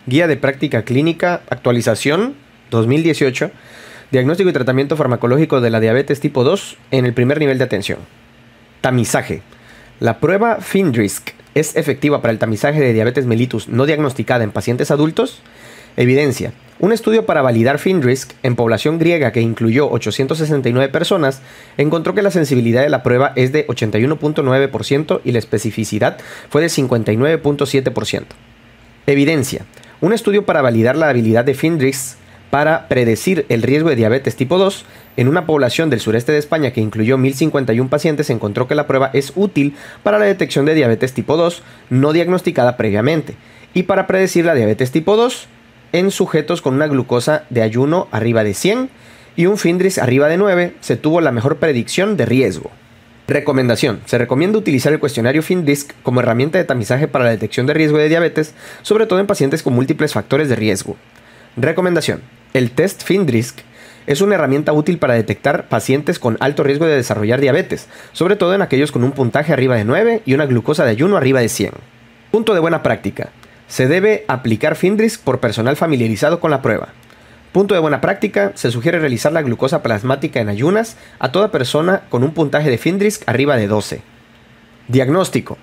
Guía de Práctica Clínica, actualización 2018, diagnóstico y tratamiento farmacológico de la diabetes tipo 2 en el primer nivel de atención. Tamizaje. La prueba FINDRISC es efectiva para el tamizaje de diabetes mellitus no diagnosticada en pacientes adultos. Evidencia. Un estudio para validar FINDRISC en población griega que incluyó 869 personas encontró que la sensibilidad de la prueba es de 81.9% y la especificidad fue de 59.7%. Evidencia. Un estudio para validar la habilidad de FINDRISC para predecir el riesgo de diabetes tipo 2 en una población del sureste de España que incluyó 1.051 pacientes encontró que la prueba es útil para la detección de diabetes tipo 2 no diagnosticada previamente y para predecir la diabetes tipo 2 en sujetos con una glucosa de ayuno arriba de 100 y un FINDRISC arriba de 9 se tuvo la mejor predicción de riesgo. Recomendación. Se recomienda utilizar el cuestionario FINDRISC como herramienta de tamizaje para la detección de riesgo de diabetes, sobre todo en pacientes con múltiples factores de riesgo. Recomendación. El test FINDRISC es una herramienta útil para detectar pacientes con alto riesgo de desarrollar diabetes, sobre todo en aquellos con un puntaje arriba de 9 y una glucosa de ayuno arriba de 100. Punto de buena práctica. Se debe aplicar FINDRISC por personal familiarizado con la prueba. Punto de buena práctica. Se sugiere realizar la glucosa plasmática en ayunas a toda persona con un puntaje de FINDRISC arriba de 12. Diagnóstico.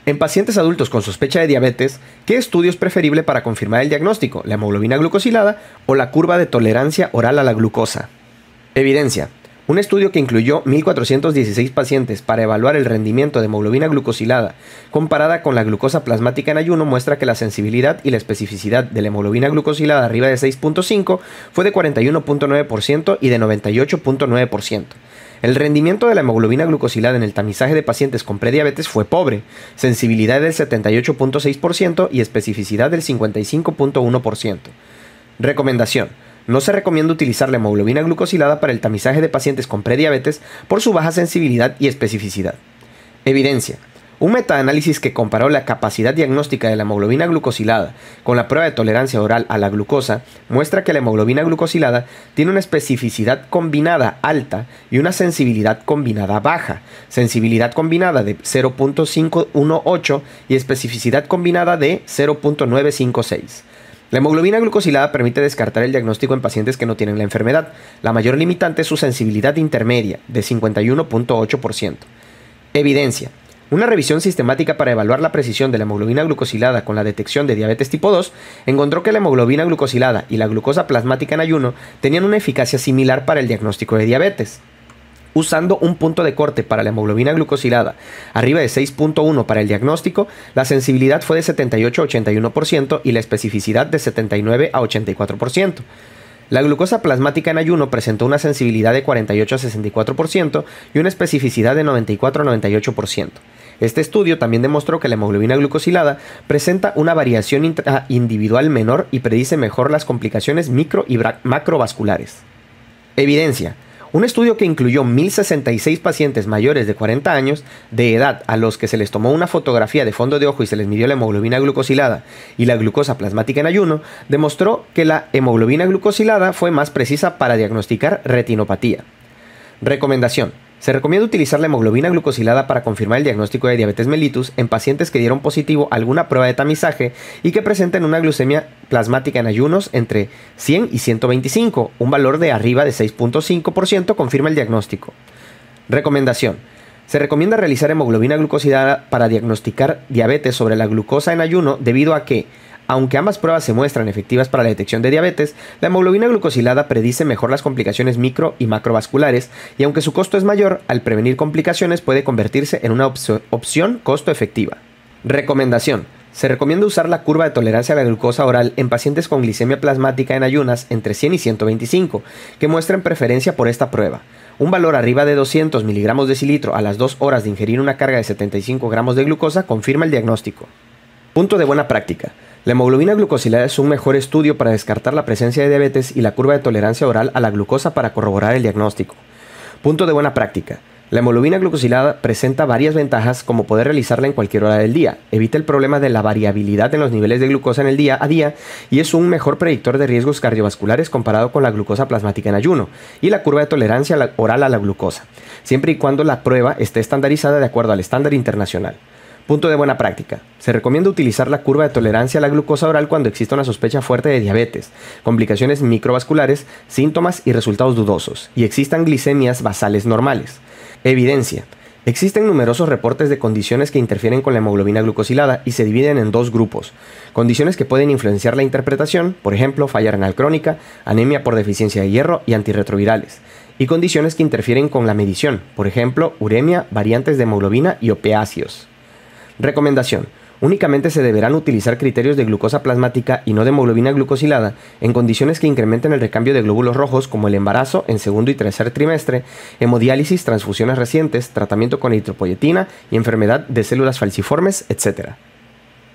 En pacientes adultos con sospecha de diabetes, ¿qué estudio es preferible para confirmar el diagnóstico? ¿La hemoglobina glucosilada o la curva de tolerancia oral a la glucosa? Evidencia. Un estudio que incluyó 1.416 pacientes para evaluar el rendimiento de hemoglobina glucosilada comparada con la glucosa plasmática en ayuno muestra que la sensibilidad y la especificidad de la hemoglobina glucosilada arriba de 6.5 fue de 41.9% y de 98.9%. El rendimiento de la hemoglobina glucosilada en el tamizaje de pacientes con prediabetes fue pobre, sensibilidad del 78.6% y especificidad del 55.1%. Recomendación. No se recomienda utilizar la hemoglobina glucosilada para el tamizaje de pacientes con prediabetes por su baja sensibilidad y especificidad. Evidencia. Un metaanálisis que comparó la capacidad diagnóstica de la hemoglobina glucosilada con la prueba de tolerancia oral a la glucosa muestra que la hemoglobina glucosilada tiene una especificidad combinada alta y una sensibilidad combinada baja, sensibilidad combinada de 0.518 y especificidad combinada de 0.956. La hemoglobina glucosilada permite descartar el diagnóstico en pacientes que no tienen la enfermedad. La mayor limitante es su sensibilidad intermedia, de 51.8%. Evidencia. Una revisión sistemática para evaluar la precisión de la hemoglobina glucosilada con la detección de diabetes tipo 2 encontró que la hemoglobina glucosilada y la glucosa plasmática en ayuno tenían una eficacia similar para el diagnóstico de diabetes. Usando un punto de corte para la hemoglobina glucosilada arriba de 6.1 para el diagnóstico, la sensibilidad fue de 78 a 81% y la especificidad de 79 a 84%. La glucosa plasmática en ayuno presentó una sensibilidad de 48 a 64% y una especificidad de 94 a 98%. Este estudio también demostró que la hemoglobina glucosilada presenta una variación individual menor y predice mejor las complicaciones micro y macrovasculares. Evidencia. Un estudio que incluyó 1.066 pacientes mayores de 40 años de edad a los que se les tomó una fotografía de fondo de ojo y se les midió la hemoglobina glucosilada y la glucosa plasmática en ayuno, demostró que la hemoglobina glucosilada fue más precisa para diagnosticar retinopatía. Recomendación. Se recomienda utilizar la hemoglobina glucosilada para confirmar el diagnóstico de diabetes mellitus en pacientes que dieron positivo a alguna prueba de tamizaje y que presenten una glucemia plasmática en ayunos entre 100 y 125. Un valor de arriba de 6.5% confirma el diagnóstico. Recomendación. Se recomienda realizar hemoglobina glucosilada para diagnosticar diabetes sobre la glucosa en ayuno debido a que, aunque ambas pruebas se muestran efectivas para la detección de diabetes, la hemoglobina glucosilada predice mejor las complicaciones micro y macrovasculares y aunque su costo es mayor, al prevenir complicaciones puede convertirse en una opción costo efectiva. Recomendación. Se recomienda usar la curva de tolerancia a la glucosa oral en pacientes con glicemia plasmática en ayunas entre 100 y 125, que muestren preferencia por esta prueba. Un valor arriba de 200 miligramos de cilitro a las 2 horas de ingerir una carga de 75 gramos de glucosa confirma el diagnóstico. Punto de buena práctica. La hemoglobina glucosilada es un mejor estudio para descartar la presencia de diabetes y la curva de tolerancia oral a la glucosa para corroborar el diagnóstico. Punto de buena práctica. La hemoglobina glucosilada presenta varias ventajas como poder realizarla en cualquier hora del día, evita el problema de la variabilidad en los niveles de glucosa en el día a día y es un mejor predictor de riesgos cardiovasculares comparado con la glucosa plasmática en ayuno y la curva de tolerancia oral a la glucosa, siempre y cuando la prueba esté estandarizada de acuerdo al estándar internacional. Punto de buena práctica. Se recomienda utilizar la curva de tolerancia a la glucosa oral cuando exista una sospecha fuerte de diabetes, complicaciones microvasculares, síntomas y resultados dudosos, y existan glicemias basales normales. Evidencia. Existen numerosos reportes de condiciones que interfieren con la hemoglobina glucosilada y se dividen en dos grupos. Condiciones que pueden influenciar la interpretación, por ejemplo, falla renal crónica, anemia por deficiencia de hierro y antirretrovirales. Y condiciones que interfieren con la medición, por ejemplo, uremia, variantes de hemoglobina y opiáceos. Recomendación. Únicamente se deberán utilizar criterios de glucosa plasmática y no de hemoglobina glucosilada en condiciones que incrementen el recambio de glóbulos rojos como el embarazo en segundo y tercer trimestre, hemodiálisis, transfusiones recientes, tratamiento con eritropoyetina y enfermedad de células falciformes, etc.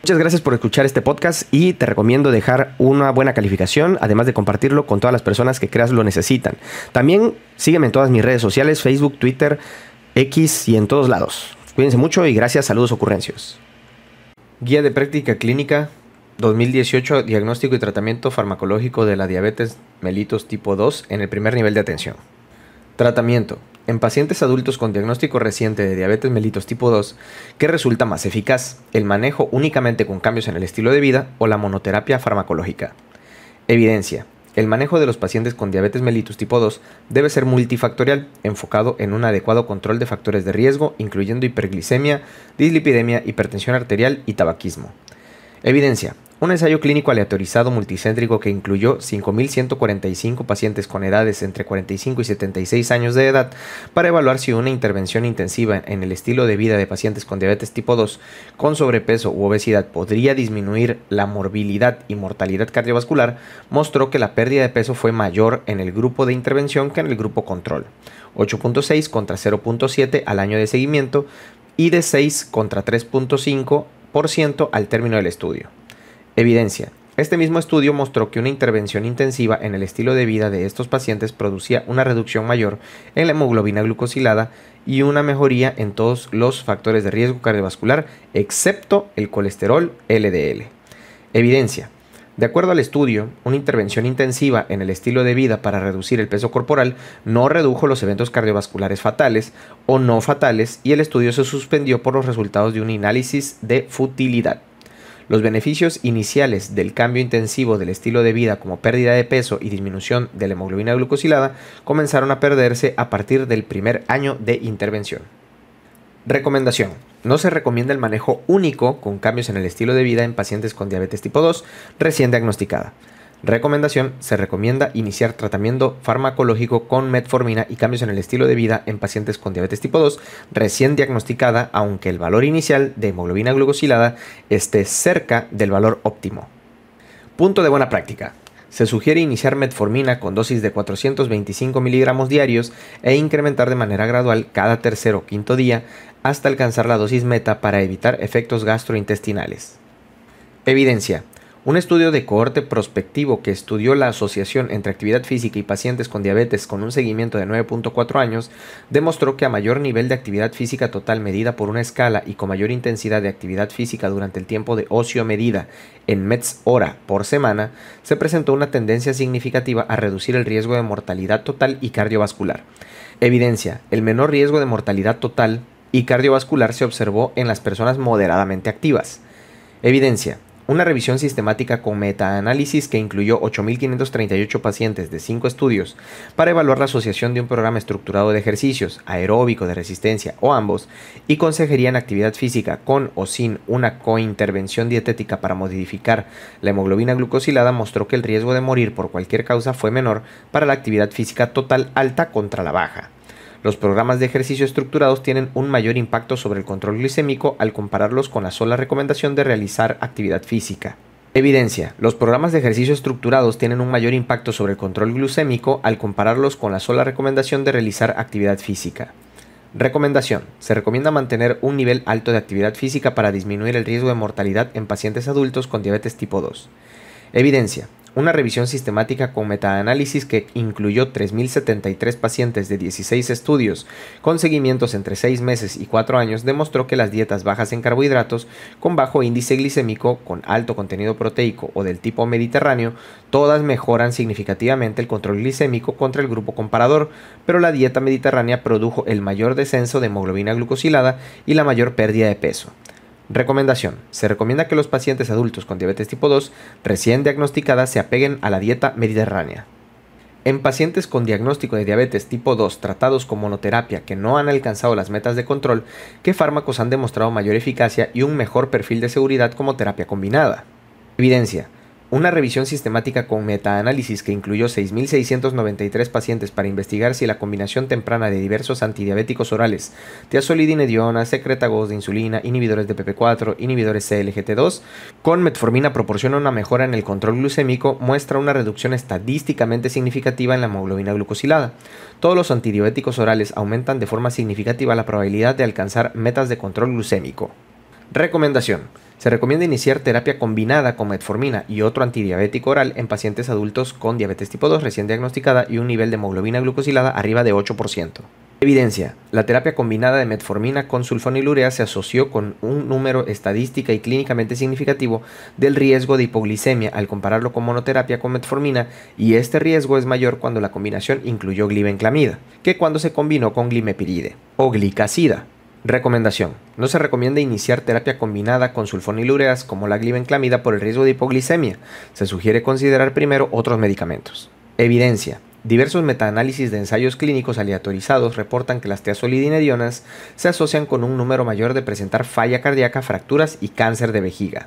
Muchas gracias por escuchar este podcast y te recomiendo dejar una buena calificación, además de compartirlo con todas las personas que creas lo necesitan. También sígueme en todas mis redes sociales, Facebook, Twitter, X y en todos lados. Cuídense mucho y gracias, saludos ocurrencios. Guía de práctica clínica 2018, diagnóstico y tratamiento farmacológico de la diabetes mellitus tipo 2 en el primer nivel de atención. Tratamiento. En pacientes adultos con diagnóstico reciente de diabetes mellitus tipo 2, ¿qué resulta más eficaz? ¿El manejo únicamente con cambios en el estilo de vida o la monoterapia farmacológica? Evidencia. El manejo de los pacientes con diabetes mellitus tipo 2 debe ser multifactorial, enfocado en un adecuado control de factores de riesgo, incluyendo hiperglicemia, dislipidemia, hipertensión arterial y tabaquismo. Evidencia. Un ensayo clínico aleatorizado multicéntrico que incluyó 5.145 pacientes con edades entre 45 y 76 años de edad para evaluar si una intervención intensiva en el estilo de vida de pacientes con diabetes tipo 2 con sobrepeso u obesidad podría disminuir la morbilidad y mortalidad cardiovascular, mostró que la pérdida de peso fue mayor en el grupo de intervención que en el grupo control, 8.6 contra 0.7 al año de seguimiento y de 6 contra 3.5% al término del estudio. Evidencia. Este mismo estudio mostró que una intervención intensiva en el estilo de vida de estos pacientes producía una reducción mayor en la hemoglobina glucosilada y una mejoría en todos los factores de riesgo cardiovascular, excepto el colesterol LDL. Evidencia. De acuerdo al estudio, una intervención intensiva en el estilo de vida para reducir el peso corporal no redujo los eventos cardiovasculares fatales o no fatales y el estudio se suspendió por los resultados de un análisis de futilidad. Los beneficios iniciales del cambio intensivo del estilo de vida como pérdida de peso y disminución de la hemoglobina glucosilada comenzaron a perderse a partir del primer año de intervención. Recomendación. No se recomienda el manejo único con cambios en el estilo de vida en pacientes con diabetes tipo 2 recién diagnosticada. Recomendación. Se recomienda iniciar tratamiento farmacológico con metformina y cambios en el estilo de vida en pacientes con diabetes tipo 2 recién diagnosticada, aunque el valor inicial de hemoglobina glucosilada esté cerca del valor óptimo. Punto de buena práctica. Se sugiere iniciar metformina con dosis de 425 miligramos diarios e incrementar de manera gradual cada tercer o quinto día hasta alcanzar la dosis meta para evitar efectos gastrointestinales. Evidencia. Un estudio de cohorte prospectivo que estudió la asociación entre actividad física y pacientes con diabetes con un seguimiento de 9.4 años demostró que a mayor nivel de actividad física total medida por una escala y con mayor intensidad de actividad física durante el tiempo de ocio medida en METs hora por semana, se presentó una tendencia significativa a reducir el riesgo de mortalidad total y cardiovascular. Evidencia. El menor riesgo de mortalidad total y cardiovascular se observó en las personas moderadamente activas. Evidencia. Una revisión sistemática con metaanálisis que incluyó 8.538 pacientes de 5 estudios para evaluar la asociación de un programa estructurado de ejercicios, aeróbico, de resistencia o ambos, y consejería en actividad física con o sin una cointervención dietética para modificar la hemoglobina glucosilada mostró que el riesgo de morir por cualquier causa fue menor para la actividad física total alta contra la baja. Los programas de ejercicio estructurados tienen un mayor impacto sobre el control glicémico al compararlos con la sola recomendación de realizar actividad física. Evidencia. Los programas de ejercicio estructurados tienen un mayor impacto sobre el control glucémico al compararlos con la sola recomendación de realizar actividad física. Recomendación. Se recomienda mantener un nivel alto de actividad física para disminuir el riesgo de mortalidad en pacientes adultos con diabetes tipo 2. Evidencia. Una revisión sistemática con metaanálisis que incluyó 3.073 pacientes de 16 estudios con seguimientos entre 6 meses y 4 años demostró que las dietas bajas en carbohidratos, con bajo índice glicémico, con alto contenido proteico o del tipo mediterráneo, todas mejoran significativamente el control glicémico contra el grupo comparador, pero la dieta mediterránea produjo el mayor descenso de hemoglobina glucosilada y la mayor pérdida de peso. Recomendación. Se recomienda que los pacientes adultos con diabetes tipo 2 recién diagnosticada se apeguen a la dieta mediterránea. En pacientes con diagnóstico de diabetes tipo 2 tratados con monoterapia que no han alcanzado las metas de control, ¿qué fármacos han demostrado mayor eficacia y un mejor perfil de seguridad como terapia combinada? Evidencia. Una revisión sistemática con metaanálisis que incluyó 6.693 pacientes para investigar si la combinación temprana de diversos antidiabéticos orales, tiazolidinediona, secretagos de insulina, inhibidores de PP4, inhibidores CLGT2, con metformina proporciona una mejora en el control glucémico, muestra una reducción estadísticamente significativa en la hemoglobina glucosilada. Todos los antidiabéticos orales aumentan de forma significativa la probabilidad de alcanzar metas de control glucémico. Recomendación. Se recomienda iniciar terapia combinada con metformina y otro antidiabético oral en pacientes adultos con diabetes tipo 2 recién diagnosticada y un nivel de hemoglobina glucosilada arriba de 8%. Evidencia. La terapia combinada de metformina con sulfonilurea se asoció con un número estadística y clínicamente significativo del riesgo de hipoglicemia al compararlo con monoterapia con metformina, y este riesgo es mayor cuando la combinación incluyó glibenclamida que cuando se combinó con glimepiride o glicazida. Recomendación. No se recomienda iniciar terapia combinada con sulfonilureas como la glibenclamida por el riesgo de hipoglicemia. Se sugiere considerar primero otros medicamentos. Evidencia. Diversos metaanálisis de ensayos clínicos aleatorizados reportan que las tiazolidinedionas se asocian con un número mayor de presentar falla cardíaca, fracturas y cáncer de vejiga.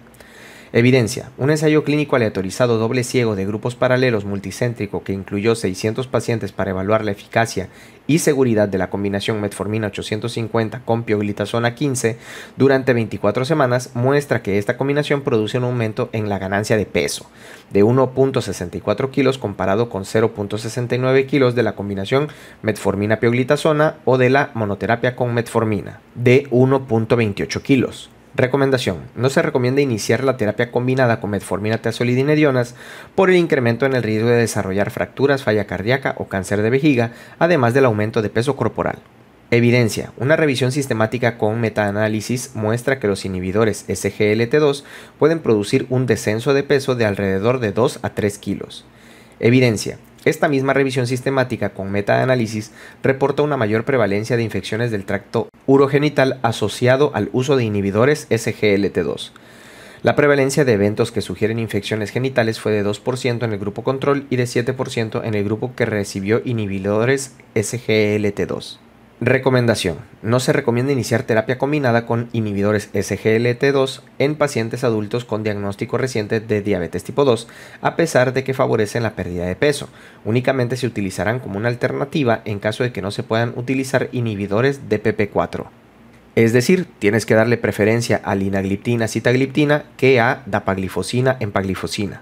Evidencia. Un ensayo clínico aleatorizado doble ciego de grupos paralelos multicéntrico que incluyó 600 pacientes para evaluar la eficacia y seguridad de la combinación metformina 850 con pioglitazona 15 durante 24 semanas muestra que esta combinación produce un aumento en la ganancia de peso de 1.64 kilos comparado con 0.69 kilos de la combinación metformina-pioglitazona o de la monoterapia con metformina de 1.28 kilos. Recomendación. No se recomienda iniciar la terapia combinada con metformina tiazolidinedionas por el incremento en el riesgo de desarrollar fracturas, falla cardíaca o cáncer de vejiga, además del aumento de peso corporal. Evidencia. Una revisión sistemática con metaanálisis muestra que los inhibidores SGLT2 pueden producir un descenso de peso de alrededor de 2 a 3 kilos. Evidencia. Esta misma revisión sistemática con metaanálisis reporta una mayor prevalencia de infecciones del tracto urogenital asociado al uso de inhibidores SGLT2. La prevalencia de eventos que sugieren infecciones genitales fue de 2% en el grupo control y de 7% en el grupo que recibió inhibidores SGLT2. Recomendación. No se recomienda iniciar terapia combinada con inhibidores SGLT2 en pacientes adultos con diagnóstico reciente de diabetes tipo 2, a pesar de que favorecen la pérdida de peso. Únicamente se utilizarán como una alternativa en caso de que no se puedan utilizar inhibidores de PP4. Es decir, tienes que darle preferencia a linagliptina-sitagliptina que a dapaglifosina-empaglifosina.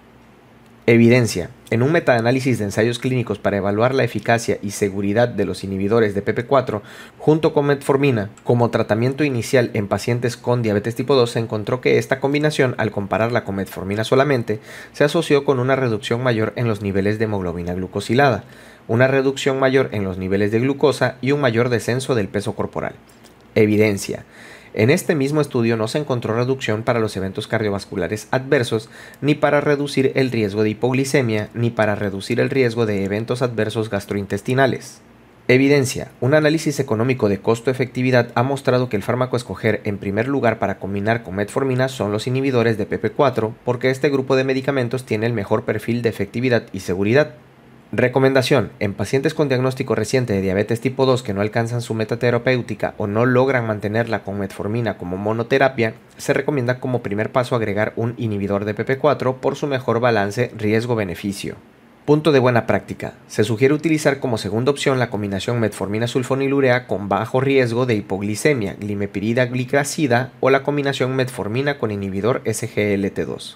Evidencia. En un metaanálisis de ensayos clínicos para evaluar la eficacia y seguridad de los inhibidores de PP4 junto con metformina como tratamiento inicial en pacientes con diabetes tipo 2 se encontró que esta combinación, al compararla con metformina solamente, se asoció con una reducción mayor en los niveles de hemoglobina glucosilada, una reducción mayor en los niveles de glucosa y un mayor descenso del peso corporal. Evidencia. En este mismo estudio no se encontró reducción para los eventos cardiovasculares adversos, ni para reducir el riesgo de hipoglicemia, ni para reducir el riesgo de eventos adversos gastrointestinales. Evidencia. Un análisis económico de costo-efectividad ha mostrado que el fármaco a escoger en primer lugar para combinar con metformina son los inhibidores de PP4, porque este grupo de medicamentos tiene el mejor perfil de efectividad y seguridad. Recomendación. En pacientes con diagnóstico reciente de diabetes tipo 2 que no alcanzan su meta terapéutica o no logran mantenerla con metformina como monoterapia, se recomienda como primer paso agregar un inhibidor de PP4 por su mejor balance riesgo-beneficio. Punto de buena práctica. Se sugiere utilizar como segunda opción la combinación metformina-sulfonilurea con bajo riesgo de hipoglicemia, glimepirida-glicazida o la combinación metformina con inhibidor SGLT2.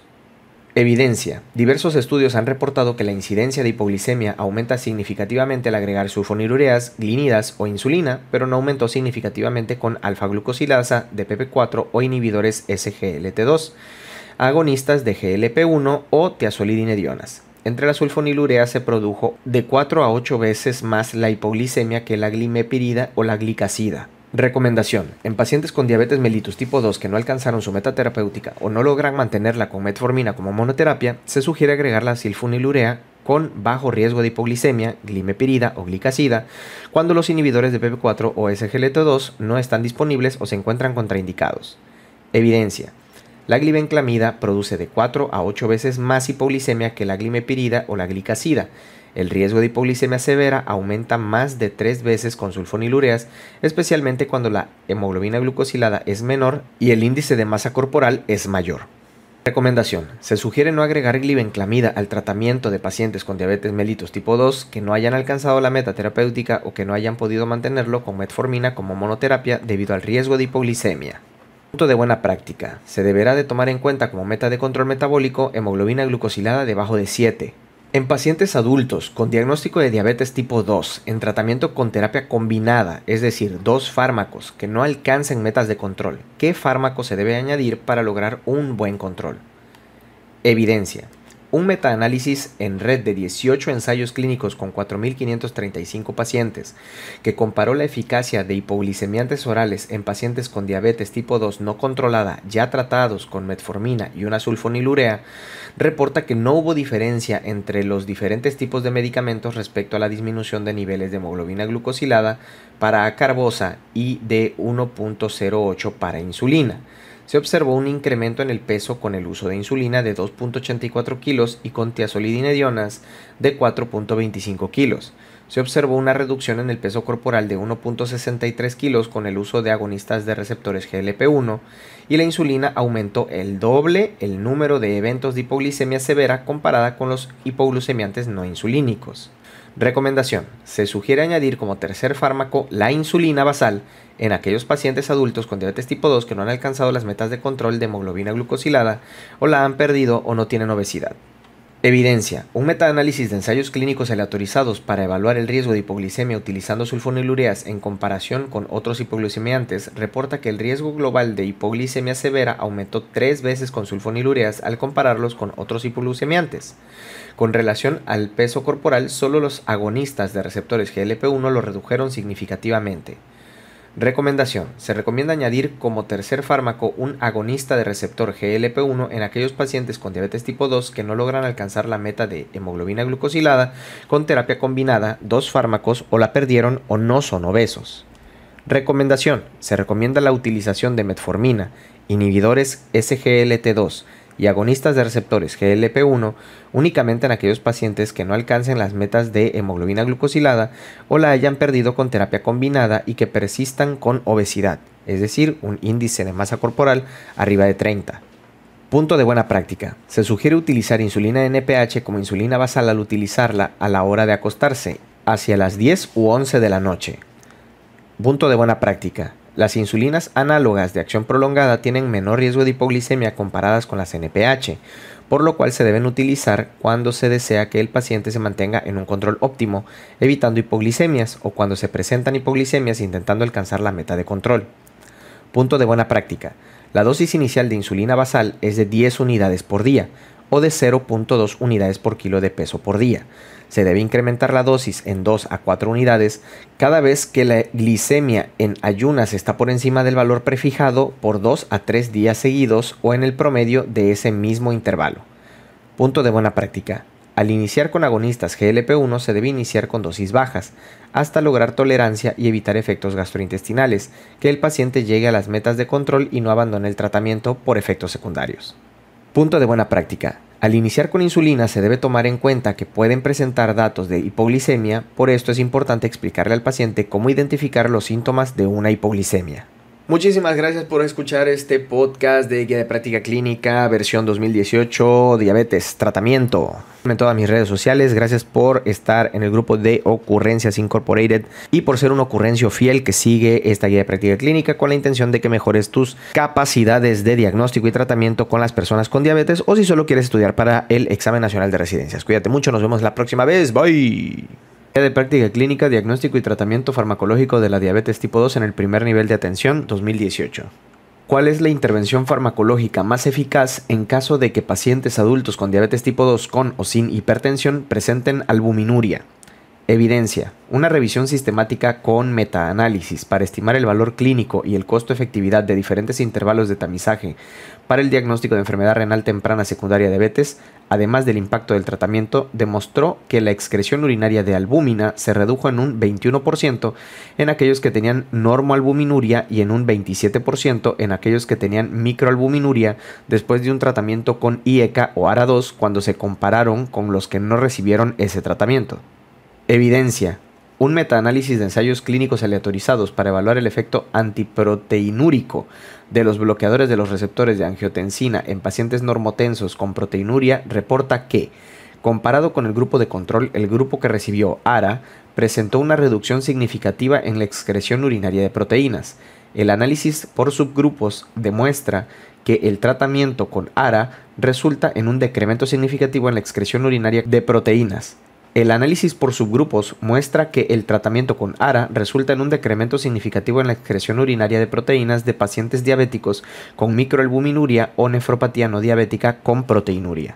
Evidencia. Diversos estudios han reportado que la incidencia de hipoglicemia aumenta significativamente al agregar sulfonilureas, glinidas o insulina, pero no aumentó significativamente con alfa-glucosilasa de PP4 o inhibidores SGLT2, agonistas de GLP-1 o tiazolidinedionas. Entre las sulfonilureas se produjo de 4 a 8 veces más la hipoglicemia que la glimepirida o la glicazida. Recomendación. En pacientes con diabetes mellitus tipo 2 que no alcanzaron su meta terapéutica o no logran mantenerla con metformina como monoterapia, se sugiere agregar la sulfonilurea con bajo riesgo de hipoglicemia, glimepirida o glicazida, cuando los inhibidores de PP4 o SGLT2 no están disponibles o se encuentran contraindicados. Evidencia. La glibenclamida produce de 4 a 8 veces más hipoglicemia que la glimepirida o la glicazida. El riesgo de hipoglicemia severa aumenta más de 3 veces con sulfonilureas, especialmente cuando la hemoglobina glucosilada es menor y el índice de masa corporal es mayor. Recomendación. Se sugiere no agregar glibenclamida al tratamiento de pacientes con diabetes mellitus tipo 2 que no hayan alcanzado la meta terapéutica o que no hayan podido mantenerlo con metformina como monoterapia debido al riesgo de hipoglicemia. Punto de buena práctica. Se deberá de tomar en cuenta como meta de control metabólico hemoglobina glucosilada debajo de 7. En pacientes adultos con diagnóstico de diabetes tipo 2 en tratamiento con terapia combinada, es decir, 2 fármacos que no alcancen metas de control, ¿qué fármaco se debe añadir para lograr un buen control? Evidencia. Un metaanálisis en red de 18 ensayos clínicos con 4.535 pacientes que comparó la eficacia de hipoglicemiantes orales en pacientes con diabetes tipo 2 no controlada ya tratados con metformina y una sulfonilurea reporta que no hubo diferencia entre los diferentes tipos de medicamentos respecto a la disminución de niveles de hemoglobina glucosilada para acarbosa y de 1.08 para insulina. Se observó un incremento en el peso con el uso de insulina de 2.84 kilos y con tiazolidinedionas de 4.25 kilos. Se observó una reducción en el peso corporal de 1.63 kilos con el uso de agonistas de receptores GLP-1 y la insulina aumentó el doble el número de eventos de hipoglicemia severa comparada con los hipoglucemiantes no insulínicos. Recomendación. Se sugiere añadir como tercer fármaco la insulina basal en aquellos pacientes adultos con diabetes tipo 2 que no han alcanzado las metas de control de hemoglobina glucosilada o la han perdido o no tienen obesidad. Evidencia. Un metaanálisis de ensayos clínicos aleatorizados para evaluar el riesgo de hipoglicemia utilizando sulfonilureas en comparación con otros hipoglucemiantes reporta que el riesgo global de hipoglicemia severa aumentó 3 veces con sulfonilureas al compararlos con otros hipoglucemiantes. Con relación al peso corporal, solo los agonistas de receptores GLP-1 lo redujeron significativamente. Recomendación. Se recomienda añadir como tercer fármaco un agonista de receptor GLP-1 en aquellos pacientes con diabetes tipo 2 que no logran alcanzar la meta de hemoglobina glucosilada con terapia combinada, 2 fármacos o la perdieron o no son obesos. Recomendación. Se recomienda la utilización de metformina, inhibidores SGLT2 y agonistas de receptores GLP-1 únicamente en aquellos pacientes que no alcancen las metas de hemoglobina glucosilada o la hayan perdido con terapia combinada y que persistan con obesidad, es decir, un índice de masa corporal arriba de 30. Punto de buena práctica. Se sugiere utilizar insulina NPH como insulina basal al utilizarla a la hora de acostarse, hacia las 10 u 11 de la noche. Punto de buena práctica. Las insulinas análogas de acción prolongada tienen menor riesgo de hipoglicemia comparadas con las NPH, por lo cual se deben utilizar cuando se desea que el paciente se mantenga en un control óptimo, evitando hipoglicemias o cuando se presentan hipoglicemias intentando alcanzar la meta de control. Punto de buena práctica. La dosis inicial de insulina basal es de 10 unidades por día o de 0.2 unidades por kilo de peso por día. Se debe incrementar la dosis en 2 a 4 unidades cada vez que la glicemia en ayunas está por encima del valor prefijado por 2 a 3 días seguidos o en el promedio de ese mismo intervalo. Punto de buena práctica. Al iniciar con agonistas GLP-1 se debe iniciar con dosis bajas, hasta lograr tolerancia y evitar efectos gastrointestinales, que el paciente llegue a las metas de control y no abandone el tratamiento por efectos secundarios. Punto de buena práctica. Al iniciar con insulina se debe tomar en cuenta que pueden presentar datos de hipoglicemia, por esto es importante explicarle al paciente cómo identificar los síntomas de una hipoglicemia. Muchísimas gracias por escuchar este podcast de Guía de Práctica Clínica versión 2018 Diabetes Tratamiento. En todas mis redes sociales, gracias por estar en el grupo de Ocurrencias Incorporated y por ser un ocurrencio fiel que sigue esta Guía de Práctica Clínica con la intención de que mejores tus capacidades de diagnóstico y tratamiento con las personas con diabetes o si solo quieres estudiar para el examen nacional de residencias. Cuídate mucho, nos vemos la próxima vez. Bye. Guía de Práctica Clínica, Diagnóstico y Tratamiento Farmacológico de la Diabetes Tipo 2 en el primer nivel de atención 2018. ¿Cuál es la intervención farmacológica más eficaz en caso de que pacientes adultos con diabetes tipo 2 con o sin hipertensión presenten albuminuria? Evidencia. Una revisión sistemática con metaanálisis para estimar el valor clínico y el costo-efectividad de diferentes intervalos de tamizaje para el diagnóstico de enfermedad renal temprana secundaria de diabetes, además del impacto del tratamiento, demostró que la excreción urinaria de albúmina se redujo en un 21% en aquellos que tenían normoalbuminuria y en un 27% en aquellos que tenían microalbuminuria después de un tratamiento con IECA o ARA2 cuando se compararon con los que no recibieron ese tratamiento. Evidencia. Un metaanálisis de ensayos clínicos aleatorizados para evaluar el efecto antiproteinúrico de los bloqueadores de los receptores de angiotensina en pacientes normotensos con proteinuria reporta que, comparado con el grupo de control, el grupo que recibió ARA presentó una reducción significativa en la excreción urinaria de proteínas. El análisis por subgrupos demuestra que el tratamiento con ARA resulta en un decremento significativo en la excreción urinaria de proteínas. El análisis por subgrupos muestra que el tratamiento con ARA resulta en un decremento significativo en la excreción urinaria de proteínas de pacientes diabéticos con microalbuminuria o nefropatía no diabética con proteinuria.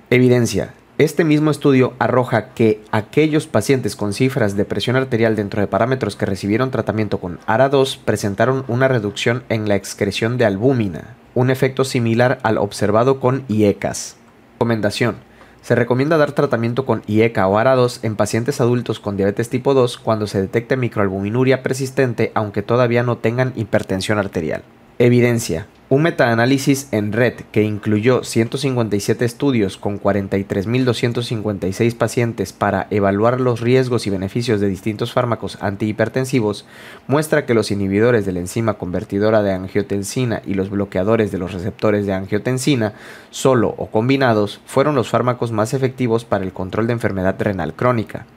Evidencia. Este mismo estudio arroja que aquellos pacientes con cifras de presión arterial dentro de parámetros que recibieron tratamiento con ARA2 presentaron una reducción en la excreción de albúmina, un efecto similar al observado con IECAS. Recomendación. Se recomienda dar tratamiento con IECA o ARA2 en pacientes adultos con diabetes tipo 2 cuando se detecte microalbuminuria persistente aunque todavía no tengan hipertensión arterial. Evidencia. Un metaanálisis en red que incluyó 157 estudios con 43.256 pacientes para evaluar los riesgos y beneficios de distintos fármacos antihipertensivos muestra que los inhibidores de la enzima convertidora de angiotensina y los bloqueadores de los receptores de angiotensina, solo o combinados, fueron los fármacos más efectivos para el control de enfermedad renal crónica.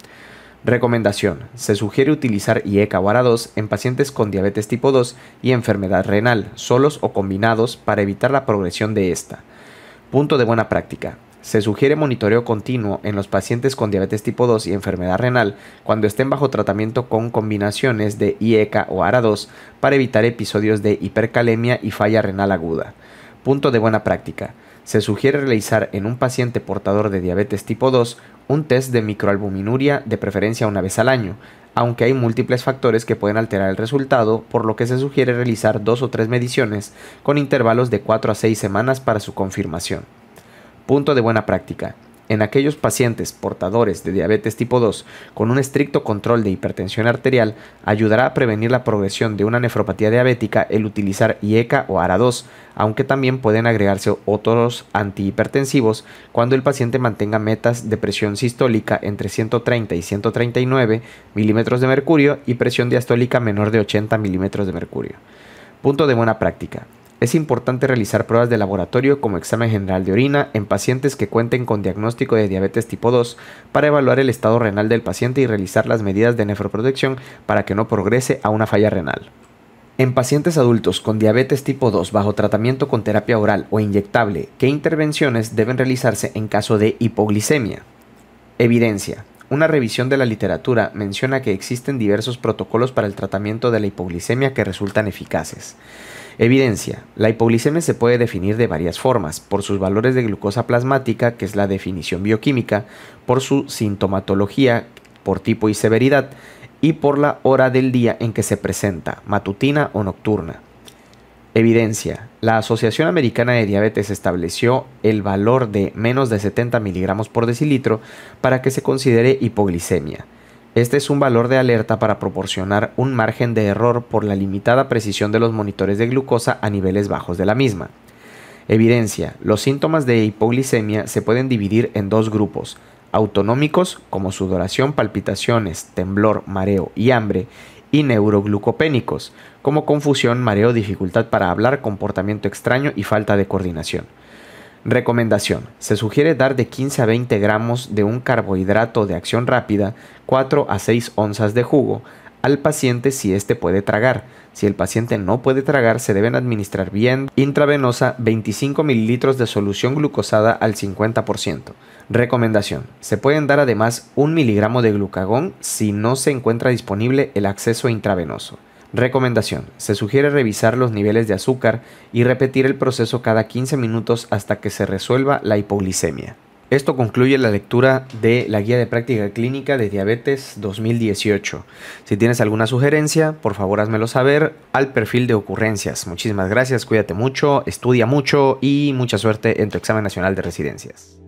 Recomendación. Se sugiere utilizar IECA o ARA2 en pacientes con diabetes tipo 2 y enfermedad renal, solos o combinados, para evitar la progresión de esta. Punto de buena práctica. Se sugiere monitoreo continuo en los pacientes con diabetes tipo 2 y enfermedad renal cuando estén bajo tratamiento con combinaciones de IECA o ARA2 para evitar episodios de hipercalemia y falla renal aguda. Punto de buena práctica. Se sugiere realizar en un paciente portador de diabetes tipo 2 un test de microalbuminuria de preferencia una vez al año, aunque hay múltiples factores que pueden alterar el resultado, por lo que se sugiere realizar 2 o 3 mediciones con intervalos de 4 a 6 semanas para su confirmación. Punto de buena práctica. En aquellos pacientes portadores de diabetes tipo 2 con un estricto control de hipertensión arterial, ayudará a prevenir la progresión de una nefropatía diabética el utilizar IECA o ARA2, aunque también pueden agregarse otros antihipertensivos cuando el paciente mantenga metas de presión sistólica entre 130 y 139 milímetros de mercurio y presión diastólica menor de 80 milímetros de mercurio. Punto de buena práctica. Es importante realizar pruebas de laboratorio como examen general de orina en pacientes que cuenten con diagnóstico de diabetes tipo 2 para evaluar el estado renal del paciente y realizar las medidas de nefroprotección para que no progrese a una falla renal. En pacientes adultos con diabetes tipo 2 bajo tratamiento con terapia oral o inyectable, ¿qué intervenciones deben realizarse en caso de hipoglicemia? Evidencia. Una revisión de la literatura menciona que existen diversos protocolos para el tratamiento de la hipoglicemia que resultan eficaces. Evidencia. La hipoglicemia se puede definir de varias formas, por sus valores de glucosa plasmática, que es la definición bioquímica, por su sintomatología, por tipo y severidad, y por la hora del día en que se presenta, matutina o nocturna. Evidencia. La Asociación Americana de Diabetes estableció el valor de menos de 70 miligramos por decilitro para que se considere hipoglicemia. Este es un valor de alerta para proporcionar un margen de error por la limitada precisión de los monitores de glucosa a niveles bajos de la misma. Evidencia. Los síntomas de hipoglicemia se pueden dividir en dos grupos: autonómicos, como sudoración, palpitaciones, temblor, mareo y hambre, y neuroglucopénicos, como confusión, mareo, dificultad para hablar, comportamiento extraño y falta de coordinación. Recomendación. Se sugiere dar de 15 a 20 gramos de un carbohidrato de acción rápida, 4 a 6 onzas de jugo, al paciente si éste puede tragar. Si el paciente no puede tragar, se deben administrar vía intravenosa 25 mililitros de solución glucosada al 50%. Recomendación. Se pueden dar además 1 miligramo de glucagón si no se encuentra disponible el acceso intravenoso. Recomendación. Se sugiere revisar los niveles de azúcar y repetir el proceso cada 15 minutos hasta que se resuelva la hipoglicemia. Esto concluye la lectura de la Guía de Práctica Clínica de Diabetes 2018. Si tienes alguna sugerencia, por favor házmelo saber al perfil de ocurrencias. Muchísimas gracias, cuídate mucho, estudia mucho y mucha suerte en tu examen nacional de residencias.